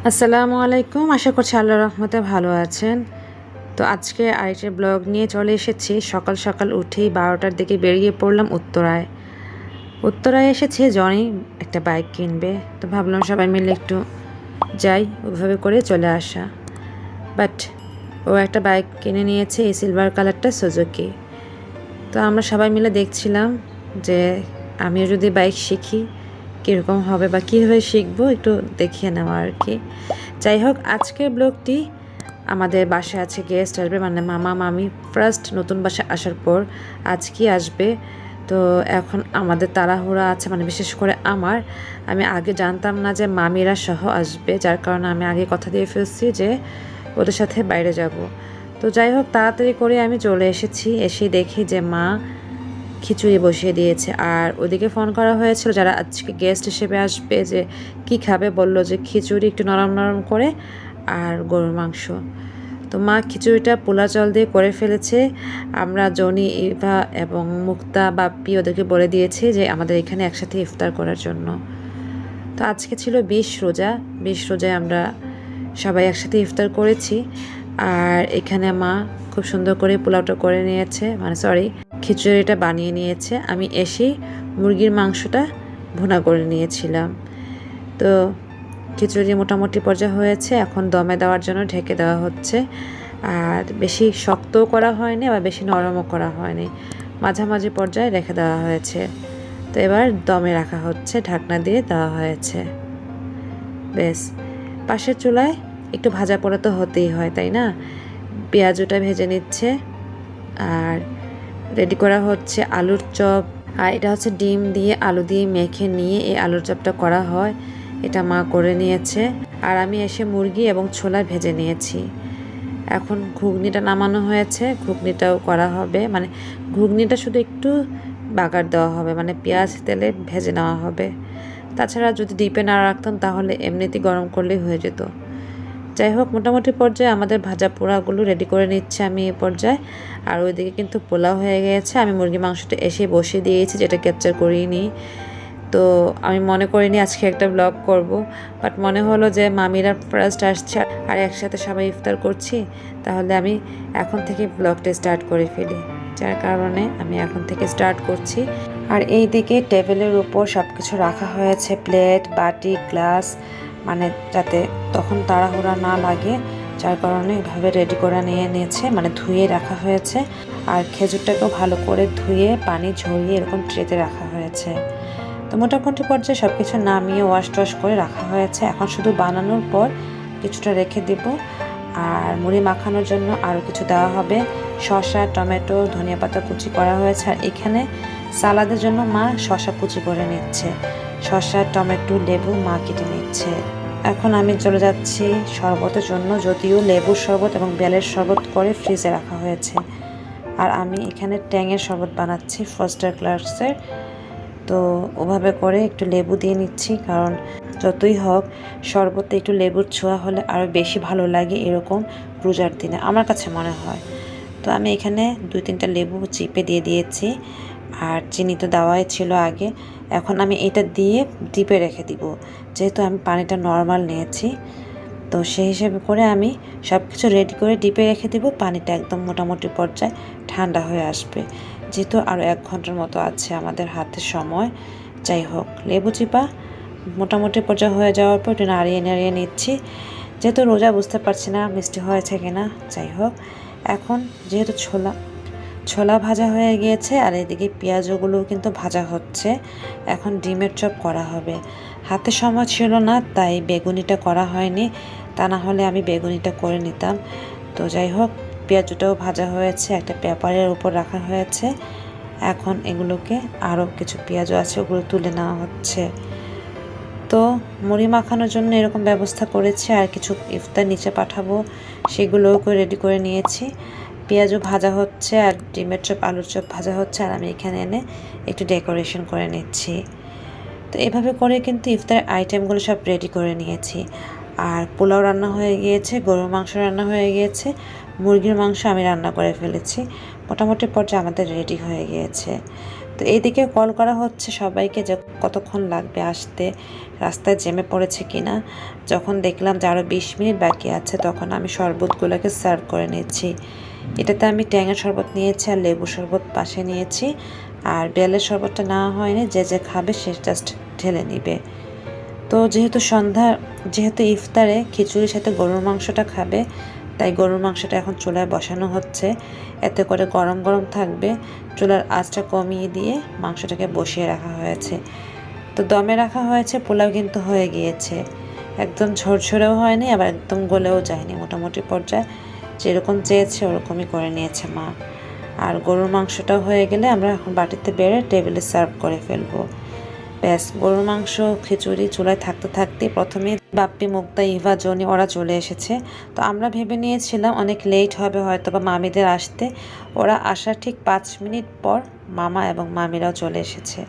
আসসালামু আলাইকুম। আশা করছি আল্লাহর রহমতে ভালো আছেন। তো আজকে আরেকটা ব্লগ নিয়ে চলে এসেছি। সকাল সকাল উঠেই 12টার দিকে বেরিয়ে পড়লাম উত্তরায়। উত্তরায় এসেছে জনি একটা বাইক কিনবে, তো ভাবলাম সবাই মিলে একটু যাই, ওইভাবে করে চলে আসা। বাট ও একটা বাইক কিনে নিয়েছে, এই সিলভার কালারটা সুজুকি। তো আমরা সবাই মিলে দেখছিলাম যে আমিও যদি বাইক শিখি কীরকম হবে বা কীভাবে শিখবো একটু দেখিয়ে নেওয়া আর কি। যাই হোক, আজকের ব্লগটি আমাদের বাসায় আছে গেস্ট আসবে, মানে মামা মামি ফার্স্ট নতুন বাসায় আসার পর আজকেই আসবে। তো এখন আমাদের তাড়াহুড়া আছে, মানে বিশেষ করে আমি আগে জানতাম না যে মামিরা সহ আসবে, যার কারণে আমি আগে কথা দিয়ে ফেলছি যে ওদের সাথে বাইরে যাব। তো যাই হোক, তাড়াতাড়ি করে আমি চলে এসেছি। এসে দেখি যে মা খিচুড়ি বসিয়ে দিয়েছে, আর ওদিকে ফোন করা হয়েছিল যারা আজকে গেস্ট হিসেবে আসবে যে কি খাবে, বললো যে খিচুড়ি একটু নরম নরম করে আর গরুর মাংস। তো মা খিচুড়িটা পোলা চাল দিয়ে করে ফেলেছে। আমরা জনি, ইভা এবং মুক্তা, বাপ্পি ওদেরকে বলে দিয়েছি যে আমাদের এখানে একসাথে ইফতার করার জন্য। তো আজকে ছিল 20 রোজা। 20 রোজায় আমরা সবাই একসাথে ইফতার করেছি। আর এখানে মা খুব সুন্দর করে পোলাওটা করে নিয়েছে, মানে সরি খিচুড়িটা বানিয়ে নিয়েছে। আমি এসেই মুরগির মাংসটা ভুনা করে নিয়েছিলাম। তো খিচুড়ি মোটামুটি পর্যায়ে হয়েছে, এখন দমে দেওয়ার জন্য ঢেকে দেওয়া হচ্ছে। আর বেশি শক্তও করা হয়নি আবার বেশি নরমও করা হয়নি, মাঝামাঝি পর্যায়ে রেখে দেওয়া হয়েছে। তো এবার দমে রাখা হচ্ছে, ঢাকনা দিয়ে দেওয়া হয়েছে। বেশ, পাশের চুলায় একটু ভাজা পোড়া তো হতেই হয়, তাই না? পেঁয়াজটা ভেজে নিচ্ছে। আর রেডি করা হচ্ছে আলুর চপ। আর এটা হচ্ছে ডিম দিয়ে আলু দিয়ে মেখে নিয়ে এই আলুর চপটা করা হয়, এটা মা করে নিয়েছে। আর আমি এসে মুরগি এবং ছোলা ভেজে নিয়েছি। এখন ঘুগনিটা নামানো হয়েছে, ঘুগনিটাও করা হবে, মানে ঘুগনিটা শুধু একটু বাগার দেওয়া হবে, মানে পেঁয়াজ তেলে ভেজে নেওয়া হবে। তাছাড়া যদি ডিপে না রাখতাম তাহলে এমনিতেই গরম করলেই হয়ে যেত। যাই হোক, মোটামুটি পর্যায়ে আমাদের ভাজা পোড়াগুলো রেডি করে নিচ্ছে আমি এই পর্যায়ে। আর ওইদিকে কিন্তু পোলাও হয়ে গেছে। আমি মুরগি মাংসটা এসে বসিয়ে দিয়েছি, যেটা ক্যাপচার করিনি। তো আমি মনে করিনি আজকে একটা ব্লগ করব, বাট মনে হলো যে মামিরা ফার্স্ট আসছে আর একসাথে সবাই ইফতার করছি, তাহলে আমি এখন থেকে ব্লগটা স্টার্ট করে ফেলি, যার কারণে আমি এখন থেকে স্টার্ট করছি। আর এই দিকে টেবিলের উপর সব কিছু রাখা হয়েছে, প্লেট, বাটি, গ্লাস, মানে যাতে তখন তাড়াহুড়া না লাগে, যার কারণে এভাবে রেডি করে নিয়েছে, মানে ধুয়ে রাখা হয়েছে। আর খেজুরটাকেও ভালো করে ধুয়ে পানি ঝরিয়ে এরকম ট্রেতে রাখা হয়েছে। তো মোটামুটি পর্যায়ে সব কিছু নামিয়ে ওয়াশ টোয়াশ করে রাখা হয়েছে। এখন শুধু বানানোর পর কিছুটা রেখে দিব। আর মুড়ি মাখানোর জন্য আরও কিছু দেওয়া হবে, শসা, টমেটো, ধনিয়া পাতা কুচি করা হয়েছে। আর এখানে সালাদের জন্য মা শসা কুচি করে নিচ্ছে, শসা, টমেটো, লেবু মা কেটে নিচ্ছে। এখন আমি চলে যাচ্ছি শরবতের জন্য, যদিও লেবুর শরবত এবং বেলের শরবত করে ফ্রিজে রাখা হয়েছে। আর আমি এখানে ট্যাঙের শরবত বানাচ্ছি ফস্টার ক্লাসের। তো ওভাবে করে একটু লেবু দিয়ে নিচ্ছি, কারণ যতই হোক শরবতে একটু লেবুর ছোঁয়া হলে আরও বেশি ভালো লাগে এরকম রোজার দিনে, আমার কাছে মনে হয়। তো আমি এখানে 2-3টা লেবু চিপে দিয়ে দিয়েছি। আর চিনি তো দেওয়াই ছিল আগে, এখন আমি এটা দিয়ে ডিপে রেখে দিব, যেহেতু আমি পানিটা নর্মাল নিয়েছি। তো সেই হিসেবে করে আমি সব কিছু রেডি করে ডিপে রেখে দিব। পানিটা একদম মোটামুটি পর্যায়ে ঠান্ডা হয়ে আসবে, যেহেতু আরও 1 ঘন্টার মতো আছে আমাদের হাতে সময়। যাই হোক, লেবু চিপা মোটামুটি পর্যায়ে হয়ে যাওয়ার পর একটু নাড়িয়ে নাড়িয়ে নিচ্ছি, যেহেতু রোজা বুঝতে পারছি না মিষ্টি হয়েছে কিনা। যাই হোক, এখন যেহেতু ছোলা ভাজা হয়ে গিয়েছে আর এদিকে পেঁয়াজগুলোও কিন্তু ভাজা হচ্ছে। এখন ডিমের চপ করা হবে। হাতে সময় ছিল না, তাই বেগুনিটা করা হয়নি, তা না হলে আমি বেগুনিটা করে নিতাম। তো যাই হোক, পেঁয়াজটাও ভাজা হয়েছে, একটা পেপারের উপর রাখা হয়েছে। এখন এগুলোকে আরও কিছু পেঁয়াজও আছে, ওগুলো তুলে নেওয়া হচ্ছে। তো মুড়ি মাখানোর জন্য এরকম ব্যবস্থা করেছি, আর কিছু ইফতার নিচে পাঠাবো সেগুলোও রেডি করে নিয়েছি। পেঁয়াজও ভাজা হচ্ছে আর ডিমের চপ, আলুর চপ ভাজা হচ্ছে, আর আমি এখানে এনে একটু ডেকোরেশন করে নিচ্ছি। তো এভাবে করে কিন্তু ইফতারের আইটেমগুলো সব রেডি করে নিয়েছি। আর পোলাও রান্না হয়ে গিয়েছে, গরুর মাংস রান্না হয়ে গিয়েছে, মুরগির মাংস আমি রান্না করে ফেলেছি। মোটামুটি পর্যায়ে আমাদের রেডি হয়ে গিয়েছে। তো এইদিকে কল করা হচ্ছে সবাইকে যে কতক্ষণ লাগবে আসতে, রাস্তায় জ্যামে পড়েছে কিনা। যখন দেখলাম যে আরও 20 মিনিট বাকি আছে তখন আমি শরবতগুলোকে সার্ভ করে নিচ্ছি। এটাতে আমি ট্যাঙের শরবত নিয়েছি আর লেবু শরবত পাশে নিয়েছি, আর বেলের শরবতটা নেওয়া হয়নি, যে যে খাবে সে জাস্ট ঢেলে নিবে। তো যেহেতু ইফতারে খিচুড়ির সাথে গরুর মাংসটা খাবে, তাই গরুর মাংসটা এখন চুলায় বসানো হচ্ছে, এতে করে গরম গরম থাকবে। চুলার আঁচটা কমিয়ে দিয়ে মাংসটাকে বসিয়ে রাখা হয়েছে। তো দমে রাখা হয়েছে, পোলাও কিন্তু হয়ে গিয়েছে, একদম ঝরঝরেও হয়নি আবার একদম গলেও যায়নি, মোটামুটি পর্যায়ে যেরকম চেয়েছে ওরকমই করে নিয়েছে মা। আর গরুর মাংসটাও হয়ে গেলে আমরা এখন বাটিতে বেড়ে টেবিলে সার্ভ করে ফেলবো। ব্যাস, গরুর মাংস খিচুড়ি চুলায় থাকতে থাকতে প্রথমে বাপ্পি, মুক্তা, ইভা, জনি ওরা চলে এসেছে। তো আমরা ভেবে নিয়েছিলাম অনেক লেট হবে হয়তো বা মামিদের আসতে। ওরা আসার ঠিক 5 মিনিট পর মামা এবং মামিরাও চলে এসেছে।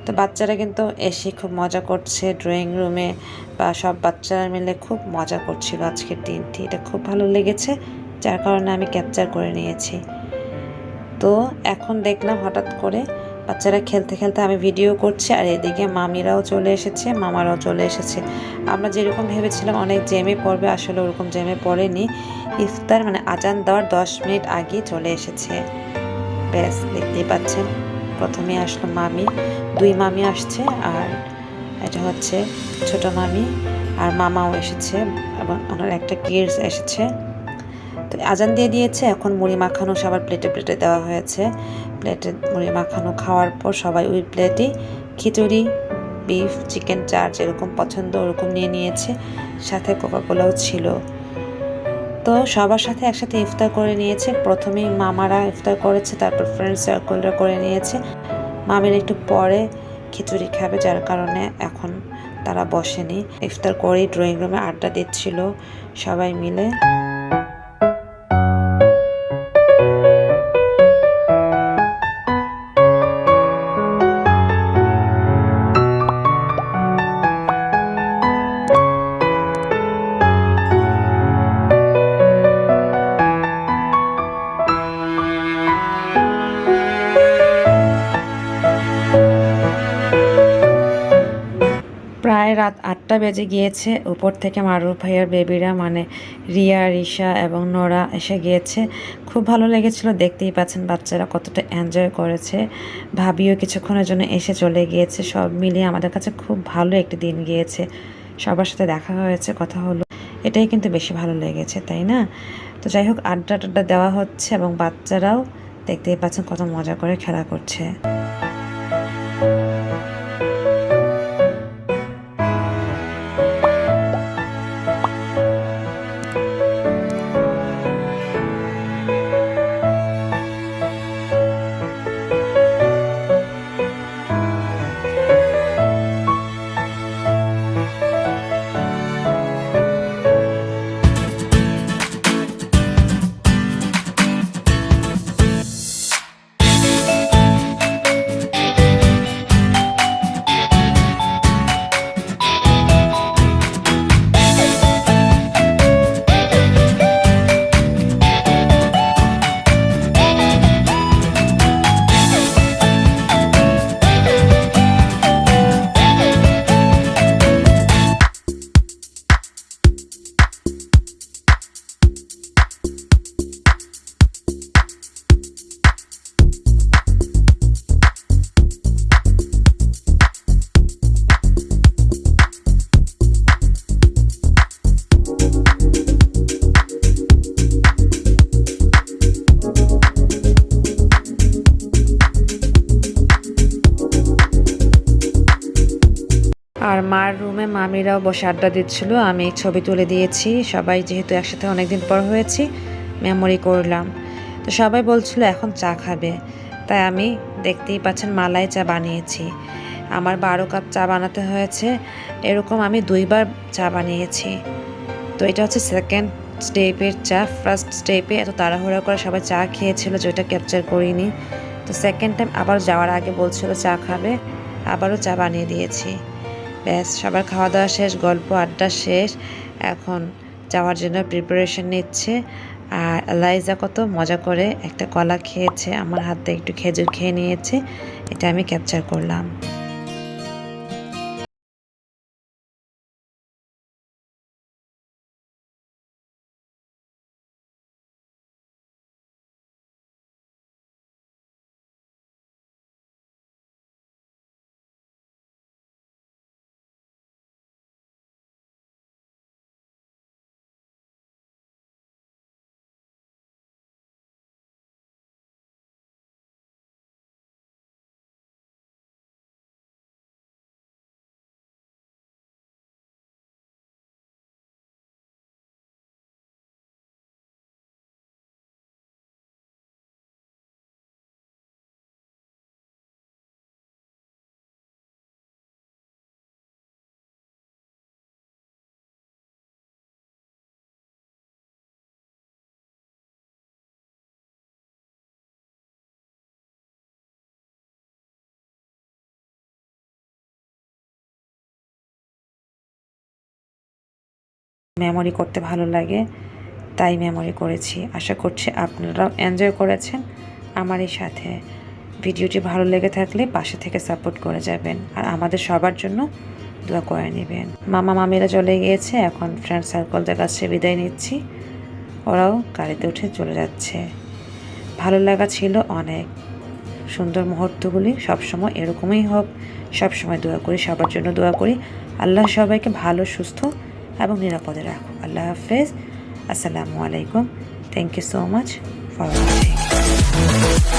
তো বাচ্চারা কিন্তু এসে খুব মজা করছে ড্রয়িং রুমে, বা সব বাচ্চারা মিলে খুব মজা করছিল আজকের দিনটি। এটা খুব ভালো লেগেছে, যার কারণে আমি ক্যাপচার করে নিয়েছি। তো এখন দেখলাম হঠাৎ করে বাচ্চারা খেলতে খেলতে আমি ভিডিও করছি, আর এদিকে মামিরাও চলে এসেছে, মামারাও চলে এসেছে। আমরা যেরকম ভেবেছিলাম অনেক জ্যামে পড়বে, আসলে ওরকম জ্যামে পড়েনি। ইফতার মানে আজান দেওয়ার 10 মিনিট আগেই চলে এসেছে। ব্যাস, দেখতেই পাচ্ছেন প্রথমে আসলো মামি, 2 মামি আসছে, আর এটা হচ্ছে ছোট মামি, আর মামাও এসেছে এবং ওনার একটা কিডস এসেছে। তো আজান দিয়ে দিয়েছে, এখন মুড়ি মাখানো সবার প্লেটে প্লেটে দেওয়া হয়েছে। প্লেটে মুড়ি মাখানো খাওয়ার পর সবাই ওই প্লেটে খিচুড়ি, বিফ, চিকেন, চার যেরকম পছন্দ ওরকম নিয়ে নিয়েছে, সাথে কোকাকোলাও ছিল। তো সবার সাথে একসাথে ইফতার করে নিয়েছে। প্রথমেই মামারা ইফতার করেছে, তারপর ফ্রেন্ড সার্কেলরা করে নিয়েছে। মামির একটু পরে খিচুড়ি খাবে, যার কারণে এখন তারা বসেনি। ইফতার করেই ড্রয়িং রুমে আড্ডা দিচ্ছিল সবাই মিলে। প্রায় রাত 8টা বেজে গিয়েছে। উপর থেকে মারুফ ভাইয়ার বেবিরা মানে রিয়া, রিশা এবং নোরা এসে গিয়েছে। খুব ভালো লেগেছিল, দেখতেই পাচ্ছেন বাচ্চারা কতটা এনজয় করেছে। ভাবিও কিছুক্ষণের জন্য এসে চলে গিয়েছে। সব মিলিয়ে আমাদের কাছে খুব ভালো একটি দিন গিয়েছে। সবার সাথে দেখা হয়েছে, কথা হলো, এটাই কিন্তু বেশি ভালো লেগেছে, তাই না? তো যাই হোক, আড্ডা টাড্ডা দেওয়া হচ্ছে এবং বাচ্চারাও দেখতেই পাচ্ছেন কত মজা করে খেলা করছে। আর মার রুমে মামিরাও বসে আড্ডা দিচ্ছিল, আমি ছবি তুলে দিয়েছি। সবাই যেহেতু একসাথে অনেকদিন পর হয়েছি, মেমোরি করলাম। তো সবাই বলছিল এখন চা খাবে, তাই আমি দেখতেই পাচ্ছেন মালাই চা বানিয়েছি। আমার 12 কাপ চা বানাতে হয়েছে, এরকম আমি 2বার চা বানিয়েছি। তো এটা হচ্ছে সেকেন্ড স্টেপের চা। ফার্স্ট স্টেপে এত তাড়াহুড়া করে সবাই চা খেয়েছিল যেটা ক্যাপচার করিনি। তো সেকেন্ড টাইম আবার যাওয়ার আগে বলছিল চা খাবে, আবারও চা বানিয়ে দিয়েছি। ব্যাস, সবার খাওয়া দাওয়া শেষ, গল্প আড্ডা শেষ। এখন যাওয়ার জন্য প্রিপারেশন নিচ্ছে। আর লাইজা কত মজা করে একটা কলা খেয়েছে, আমার হাতে একটু খেজুর খেয়ে নিয়েছে, এটা আমি ক্যাপচার করলাম। মেমোরি করতে ভালো লাগে, তাই মেমোরি করেছি। আশা করছি আপনারাও এনজয় করেছেন আমার এই সাথে। ভিডিওটি ভালো লেগে থাকলে পাশে থেকে সাপোর্ট করে যাবেন, আর আমাদের সবার জন্য দোয়া করে নেবেন। মামা মামিরা চলে গিয়েছে, এখন ফ্রেন্ড সার্কেলদের কাছে বিদায় নিচ্ছি। ওরাও গাড়িতে উঠে চলে যাচ্ছে। ভালো লাগা ছিল অনেক। সুন্দর মুহূর্তগুলি সবসময় এরকমই হোক, সবসময় দোয়া করি, সবার জন্য দোয়া করি। আল্লাহ সবাইকে ভালো, সুস্থ এবং নিরাপদে রাখুক। আল্লাহ হাফেজ। আসসালামু আলাইকুম। Thank you so much for watching.